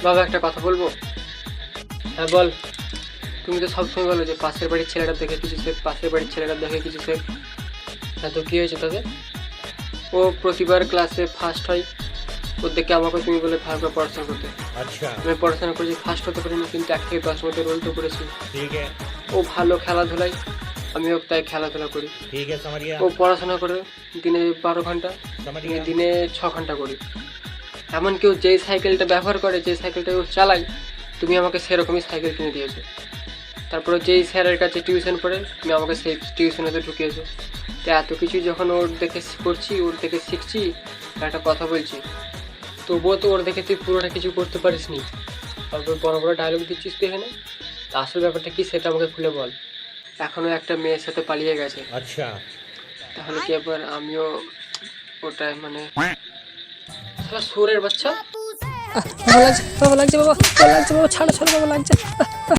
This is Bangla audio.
বাবা একটা কথা বলবো? হ্যাঁ বল। তুমি তো সবসময় বলো যে পাশের বাড়ির ছেলেটা দেখে কিছু শেখ, পাশের বাড়ির ছেলেটা দেখে কিছু শেখ। হ্যাঁ তো কী হয়েছে তাতে? ও প্রতিবার ক্লাসে ফার্স্ট হয়, ওর দেখে আমাকে তুমি বলে ভালো করে পড়াশোনা করতে। अच्छा আমি পড়াশোনা করেছি, ফার্স্ট হতে পারিনি, কিন্তু 1 থেকে 10 মধ্যে রোল তো করেছি। ठीक है ও ভালো খেলাধুলায়, আমিও তাই খেলাধুলা করি। ठीक है समझ गया ও পড়াশোনা করে দিনে 12 ঘন্টা, समझ আমি गया দিনে 6 ঘন্টা করি। এমন কেউ যেই সাইকেলটা ব্যবহার করে, যে সাইকেলটা ও চালায়, তুমি আমাকে সেরকমই সাইকেল কিনে দিয়েছো। তারপরে যেই স্যারের কাছে টিউশন পড়ে, তুমি আমাকে সেই টিউশনেতে ঢুকিয়েছো। তো এত কিছু যখন ওর দেখে করছি, ওর দেখে শিখছি, একটা কথা বলছি, তবুও তো ওর দেখে তুই পুরোটা কিছু করতে পারিস নি। তারপর বড় বড় ডায়লগ দিচ্ছিস তুই এখানে। তা আসল ব্যাপারটা কি সেটা আমাকে খুলে বল। এখনও একটা মেয়ের সাথে পালিয়ে গেছে, अच्छा তাহলে কি এবার আমিও ওটা মানে শালা সুরের বাচ্চা। বাবা লাগছে, বাবা লাগছে, বাবা লাগছে, বাবা ছাড়ো ছাড়ো, বাবা লাগছে।